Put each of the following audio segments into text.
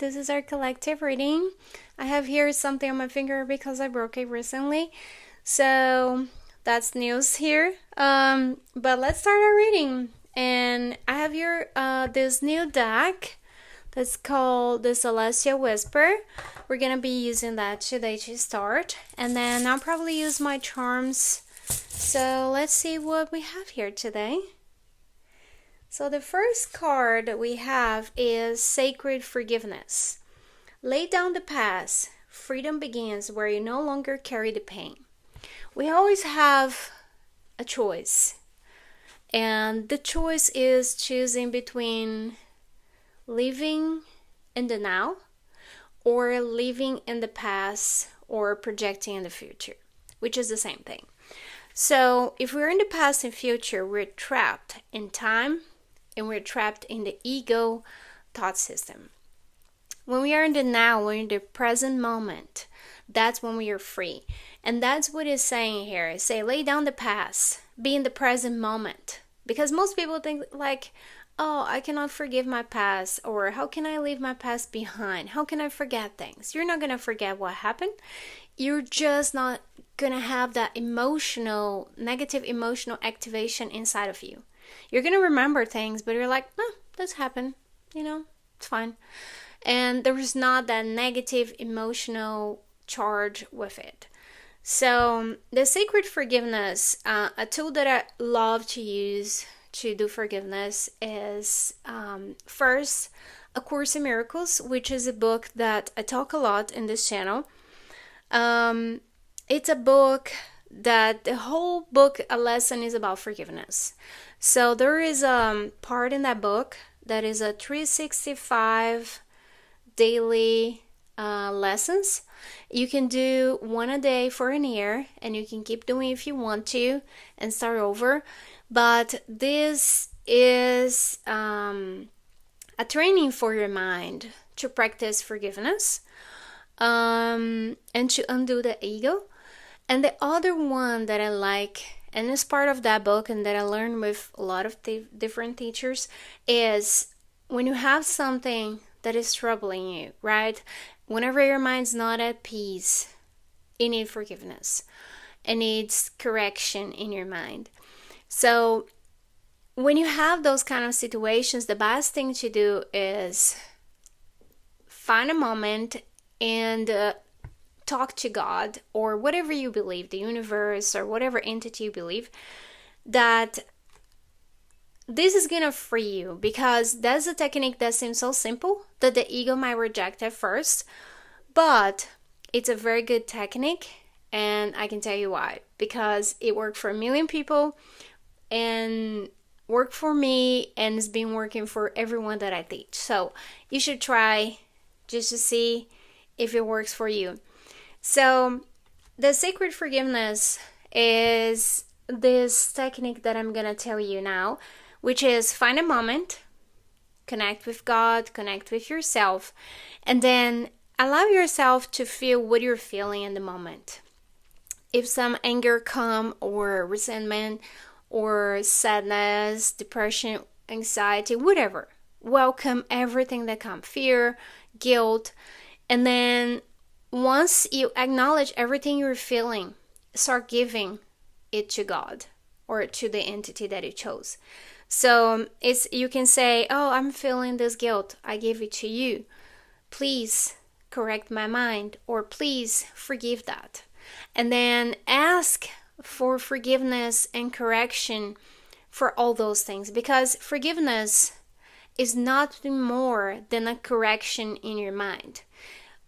this is our collective reading. I have here something on my finger because I broke it recently. So that's news here. But let's start our reading. And I have here this new deck that's called the Celestial Whisper. We're gonna be using that today to start. And then I'll probably use my charms. So let's see what we have here today. So the first card that we have is Sacred Forgiveness. Lay down the past. Freedom begins where you no longer carry the pain. We always have a choice. And the choice is choosing between living in the now or living in the past or projecting in the future, which is the same thing. So if we're in the past and future, we're trapped in time and we're trapped in the ego thought system. When we are in the now, we're in the present moment. That's when we are free. And that's what it's saying here. Say, lay down the past. Be in the present moment. Because most people think like, oh, I cannot forgive my past. Or how can I leave my past behind? How can I forget things? You're not going to forget what happened. You're just not going to have that negative emotional activation inside of you. You're going to remember things, but you're like, oh, this happened. It's fine. And there is not that negative emotional charge with it. So the Sacred Forgiveness, a tool that I love to use to do forgiveness is first A Course in Miracles, which is a book that I talk a lot in this channel. It's a book that the whole book, a lesson is about forgiveness. So there is a part in that book that is a 365 daily lessons. You can do one a day for a year, and you can keep doing if you want to and start over. But this is a training for your mind to practice forgiveness and to undo the ego. And the other one that I like, and is part of that book and that I learned with a lot of different teachers, is when you have something that is troubling you, right? Whenever your mind's not at peace, you need forgiveness. It needs correction in your mind. So when you have those kind of situations, the best thing to do is find a moment and talk to God or whatever you believe, the universe or whatever entity you believe, that this is gonna free you, because that's a technique that seems so simple that the ego might reject at first, but it's a very good technique, and I can tell you why. Because it worked for 1 million people and worked for me, and it's been working for everyone that I teach. So you should try just to see if it works for you. So the Sacred Forgiveness is this technique that I'm gonna tell you now, which is find a moment, connect with God, connect with yourself, and then allow yourself to feel what you're feeling in the moment. If some anger come, or resentment, or sadness, depression, anxiety, whatever, welcome everything that comes, fear, guilt, and then once you acknowledge everything you're feeling, start giving it to God or to the entity that you chose. So you can say, oh, I'm feeling this guilt. I give it to you. Please correct my mind, or please forgive that. And then ask for forgiveness and correction for all those things, because forgiveness is nothing more than a correction in your mind.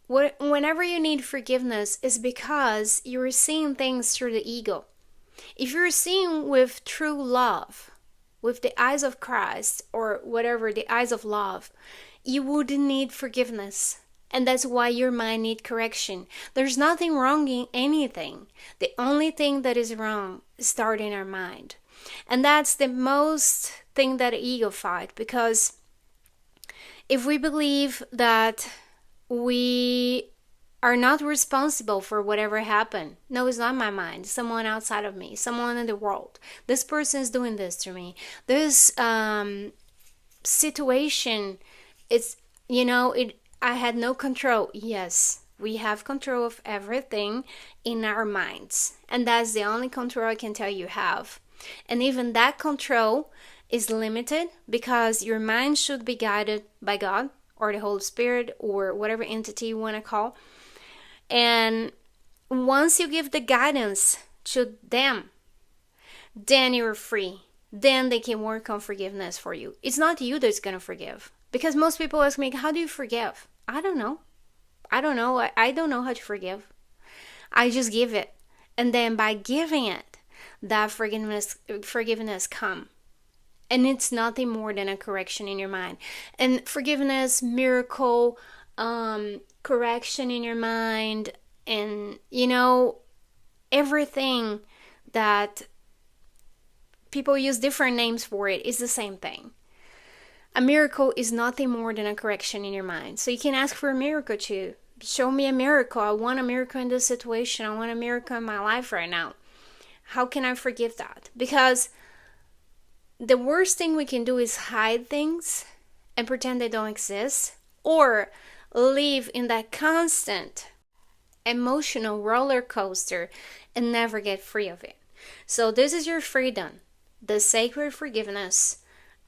Whenever you need forgiveness is because you're seeing things through the ego. If you're seeing with true love, with the eyes of Christ, or whatever, the eyes of love, you wouldn't need forgiveness. And that's why your mind needs correction. There's nothing wrong in anything. The only thing that is wrong is starting in our mind. And that's the most thing that ego fight, because if we believe that we are not responsible for whatever happened. No, it's not my mind. It's someone outside of me, someone in the world. This person is doing this to me. This situation, it's, I had no control. Yes, we have control of everything in our minds. And that's the only control I can tell you have. And even that control is limited because your mind should be guided by God or the Holy Spirit or whatever entity you want to call. And once you give the guidance to them, then you're free. Then they can work on forgiveness for you. It's not you that's going to forgive. Because most people ask me, how do you forgive? I don't know. I don't know how to forgive. I just give it. And then by giving it, that forgiveness come. And it's nothing more than a correction in your mind. And forgiveness, miracle, correction in your mind, and everything that people use different names for it is the same thing. A miracle is nothing more than a correction in your mind. So you can ask for a miracle too. Show me a miracle. I want a miracle in this situation. I want a miracle in my life right now. How can I forgive that? Because the worst thing we can do is hide things and pretend they don't exist, or live in that constant emotional roller coaster and never get free of it. So this is your freedom. The sacred forgiveness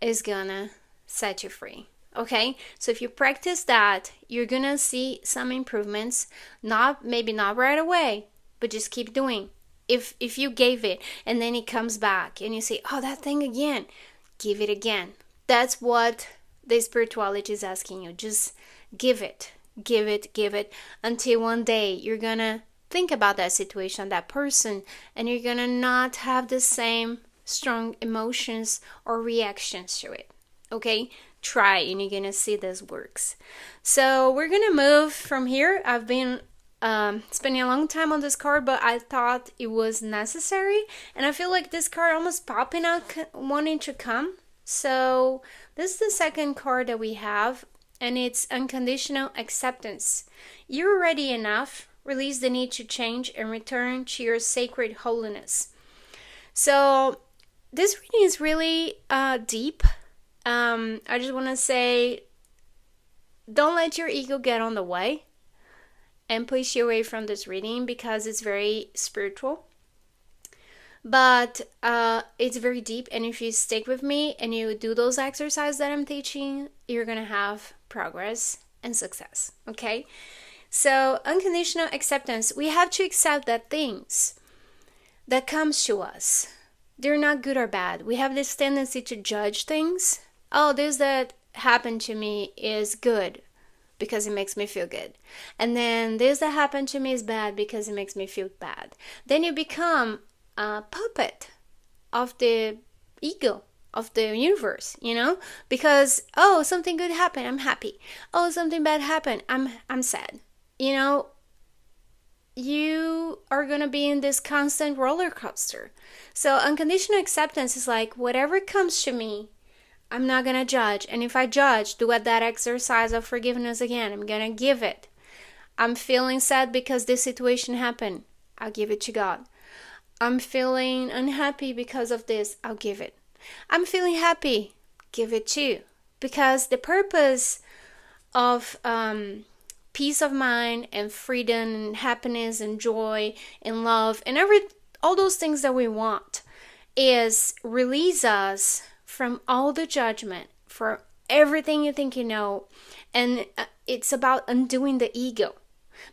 is gonna set you free. Okay, so if you practice that, you're gonna see some improvements. Maybe not right away, but just keep doing. If you gave it and then it comes back and you say, oh, that thing again, give it again. That's what the spirituality is asking you. Just give it until one day you're gonna think about that situation, that person, and you're gonna not have the same strong emotions or reactions to it. Okay, try and you're gonna see this works. So we're gonna move from here. I've been spending a long time on this card, but I thought it was necessary, and I feel like this card almost popping out wanting to come. So this is the second card that we have, and it's unconditional acceptance. You're ready enough. Release the need to change and return to your sacred holiness. So this reading is really deep. I just want to say, don't let your ego get on the way and push you away from this reading, because it's very spiritual. But it's very deep, and if you stick with me and you do those exercises that I'm teaching, you're going to have progress and success, okay? So unconditional acceptance, we have to accept that things that comes to us, they're not good or bad. We have this tendency to judge things. Oh, this that happened to me is good because it makes me feel good. And then this that happened to me is bad because it makes me feel bad. Then you become a puppet of the ego, of the universe, because, oh, something good happened, I'm happy. Oh, something bad happened, I'm sad. You are going to be in this constant roller coaster. So unconditional acceptance is like, whatever comes to me, I'm not going to judge. And if I judge, do that exercise of forgiveness again. I'm going to give it. I'm feeling sad because this situation happened. I'll give it to God. I'm feeling unhappy because of this. I'll give it. I'm feeling happy. Give it too. Because the purpose of peace of mind and freedom and happiness and joy and love and all those things that we want is release us from all the judgment, for everything you think you know. And it's about undoing the ego,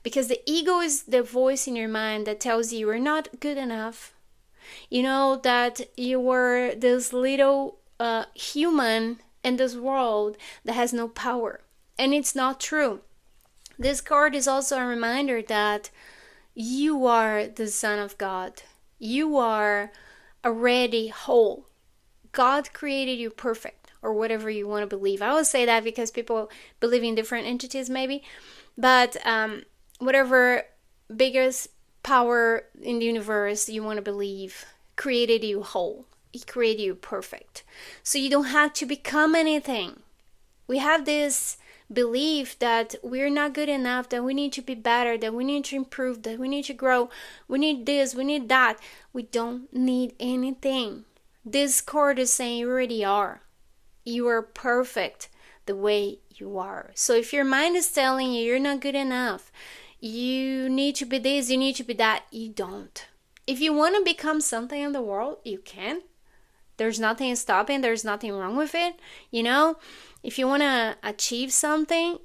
because the ego is the voice in your mind that tells you you're not good enough, that you were this little human in this world that has no power. And it's not true. This card is also a reminder that you are the Son of God. You are already whole. God created you perfect, or whatever you want to believe. I always say that because people believe in different entities maybe. But whatever biggest power in the universe you want to believe created you whole. He created you perfect. So you don't have to become anything. We have this belief that we're not good enough, that we need to be better, that we need to improve, that we need to grow, we need this, we need that. We don't need anything. This card is saying you already are. You are perfect the way you are. So if your mind is telling you you're not good enough, you need to be this, you need to be that, you don't. If you want to become something in the world, you can. There's nothing stopping, there's nothing wrong with it. If you want to achieve something,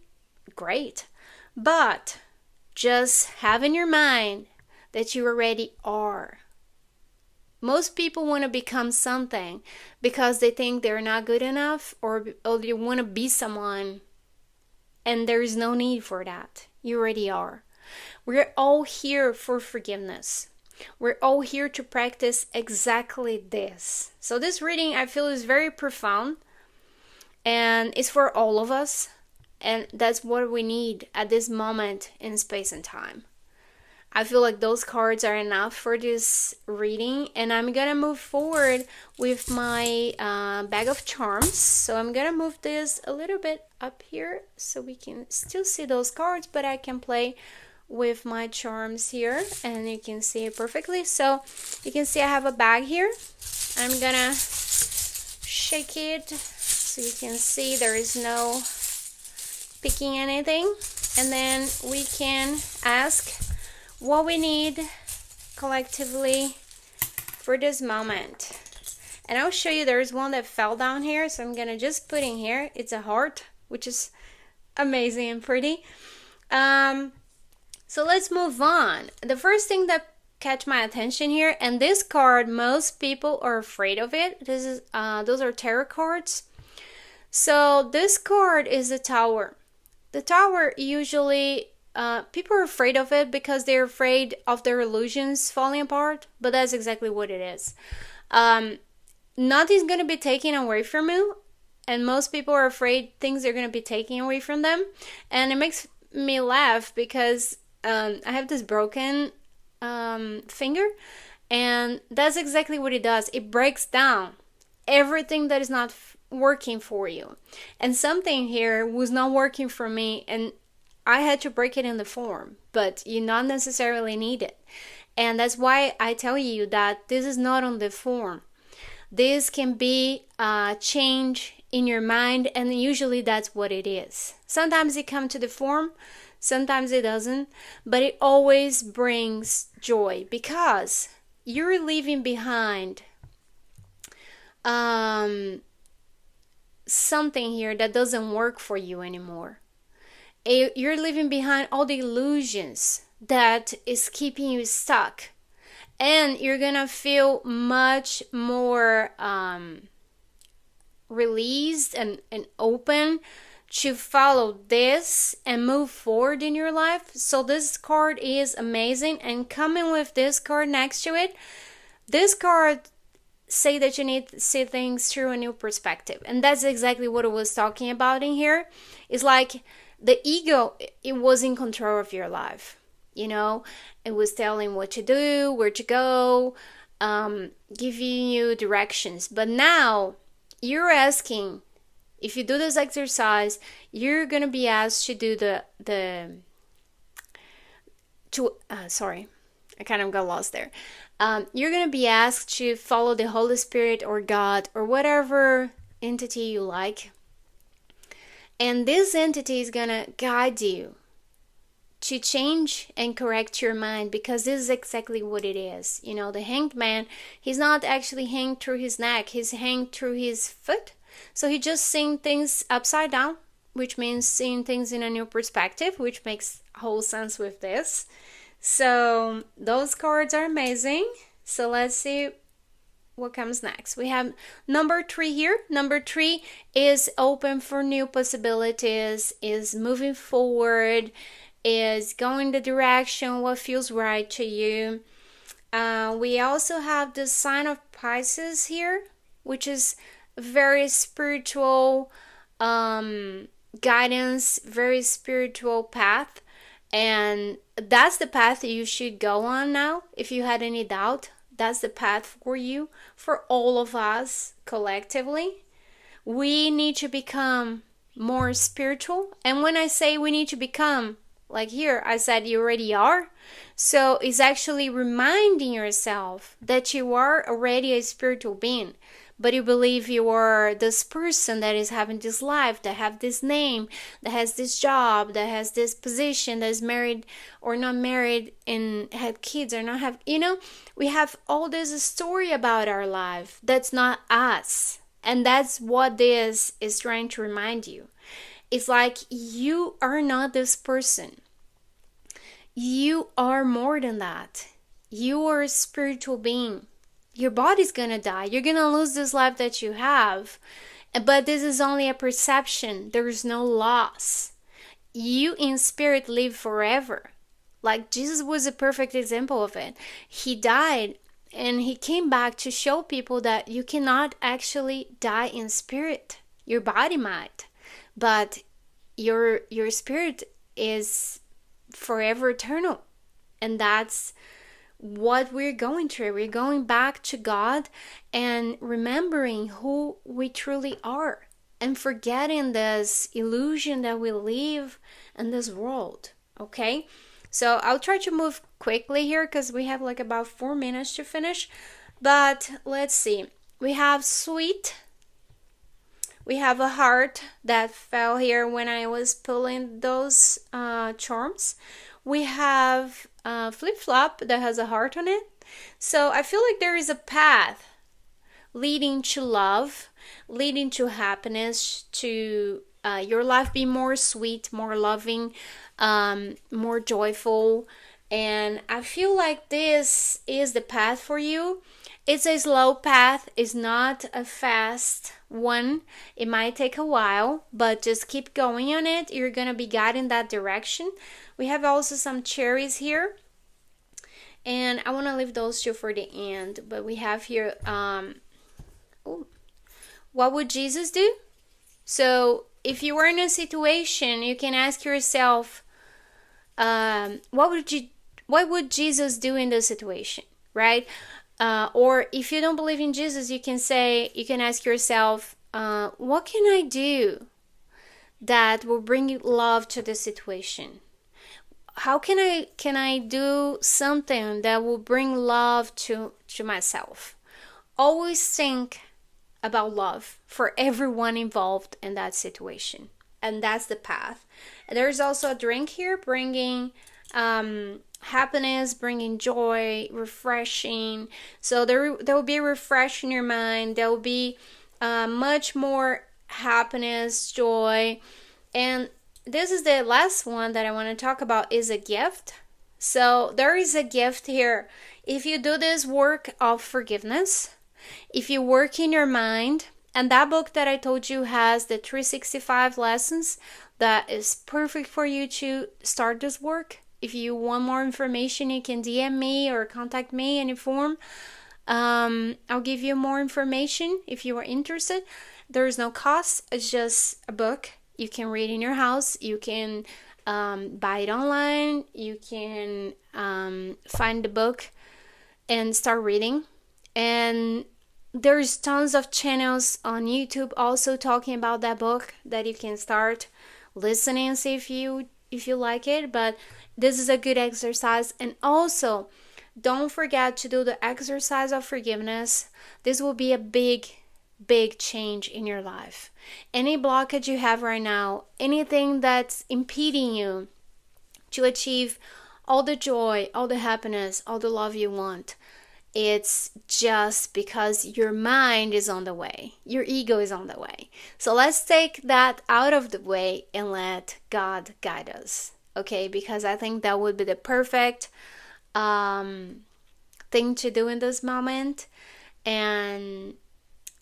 great. But just have in your mind that you already are. Most people want to become something because they think they're not good enough, or they want to be someone, and there is no need for that. You already are. We're all here for forgiveness. We're all here to practice exactly this. So this reading, I feel, is very profound, and it's for all of us, and that's what we need at this moment in space and time. I feel like those cards are enough for this reading, and I'm gonna move forward with my bag of charms. So I'm gonna move this a little bit up here so we can still see those cards, but I can play with my charms here and you can see it perfectly. So you can see I have a bag here. I'm gonna shake it so you can see there is no picking anything, and then we can ask what we need collectively for this moment. And I'll show you, there's one that fell down here, so I'm gonna just put in here. It's a heart, which is amazing and pretty. So let's move on. The first thing that catch my attention here, and this card, most people are afraid of it. Those are tarot cards. So this card is the Tower. The Tower, usually people are afraid of it because they're afraid of their illusions falling apart, but that's exactly what it is. Nothing's going to be taken away from you, and most people are afraid things are going to be taken away from them. And it makes me laugh because I have this broken finger, and that's exactly what it does. It breaks down everything that is not working for you. And something here was not working for me, and I had to break it in the form, but you not necessarily need it. And that's why I tell you that this is not on the form. This can be a change in your mind, and usually that's what it is. Sometimes it comes to the form, sometimes it doesn't, but it always brings joy because you're leaving behind something here that doesn't work for you anymore. You're leaving behind all the illusions that is keeping you stuck, and you're gonna feel much more released and open to follow this and move forward in your life. So this card is amazing, and coming with this card next to it, this card say that you need to see things through a new perspective, and that's exactly what I was talking about in here. It's like the ego, it was in control of your life. It was telling what to do, where to go, giving you directions. But now you're asking, if you do this exercise, you're gonna be asked to do sorry, I kind of got lost there. You're gonna be asked to follow the Holy Spirit or God or whatever entity you like. And this entity is gonna guide you to change and correct your mind, because this is exactly what it is. The hanged man, he's not actually hanged through his neck, he's hanged through his foot. So he just seeing things upside down, which means seeing things in a new perspective, which makes whole sense with this. So those cards are amazing. So let's see what comes next. We have number 3 here. Number 3 is open for new possibilities, is moving forward, is going the direction what feels right to you. We also have the sign of Pisces here, which is very spiritual guidance, very spiritual path, and that's the path that you should go on now. If you had any doubt, that's the path for you, for all of us collectively. We need to become more spiritual, and when I say we need to become, like here I said, you already are. So it's actually reminding yourself that you are already a spiritual being, but you believe you are this person that is having this life, that have this name, that has this job, that has this position, that is married or not married, and have kids or not have, we have all this story about our life that's not us. And that's what this is trying to remind you. It's like, you are not this person. You are more than that. You are a spiritual being. Your body's gonna die. You're gonna lose this life that you have. But this is only a perception. There is no loss. You in spirit live forever. Like Jesus was a perfect example of it. He died and he came back to show people that you cannot actually die in spirit. Your body might, but your spirit is forever eternal. And that's what we're going through. We're going back to God and remembering who we truly are and forgetting this illusion that we live in this world. Okay? So I'll try to move quickly here because we have like about 4 minutes to finish. But let's see. We have sweet. We have a heart that fell here when I was pulling those charms. We have flip-flop that has a heart on it. So I feel like there is a path leading to love, leading to happiness, to your life be more sweet, more loving, more joyful. And I feel like this is the path for you. It's a slow path. It's not a fast one. It might take a while, but just keep going on it. You're going to be guided in that direction. We have also some cherries here. And I want to leave those two for the end. But we have here, what would Jesus do? So if you were in a situation, you can ask yourself, what would Jesus do in this situation, right? Or if you don't believe in Jesus, you can ask yourself, what can I do that will bring love to the situation? How can I do something that will bring love to myself? Always think about love for everyone involved in that situation. And that's the path. There's also a drink here bringing happiness, bringing joy, refreshing. So there will be a refresh in your mind. There will be much more happiness, joy. And this is the last one that I want to talk about, is a gift. So there is a gift here. If you do this work of forgiveness, if you work in your mind, and that book that I told you has the 365 lessons, that is perfect for you to start this work. If you want more information, you can DM me or contact me in any form. I'll give you more information if you are interested. There is no cost. It's just a book you can read in your house. You can buy it online. You can find the book and start reading. And there's tons of channels on YouTube also talking about that book that you can start listening and see if you like it. But this is a good exercise. And also, don't forget to do the exercise of forgiveness. This will be a big change in your life. Any blockage you have right now, anything that's impeding you to achieve all the joy, all the happiness, all the love you want, it's just because your mind is on the way. Your ego is on the way. So let's take that out of the way and let God guide us. Okay? Because I think that would be the perfect thing to do in this moment. And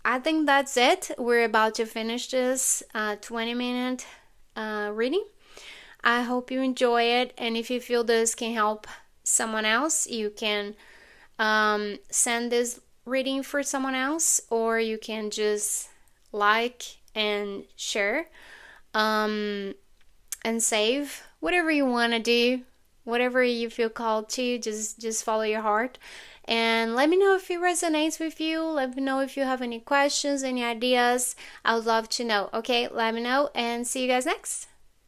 I think that's it. We're about to finish this 20-minute reading. I hope you enjoy it. And if you feel this can help someone else, you can send this reading for someone else, or you can just like and share and save. Whatever you want to do, whatever you feel called to, just follow your heart. And let me know if it resonates with you. Let me know if you have any questions, any ideas. I would love to know. Okay, let me know, and see you guys next.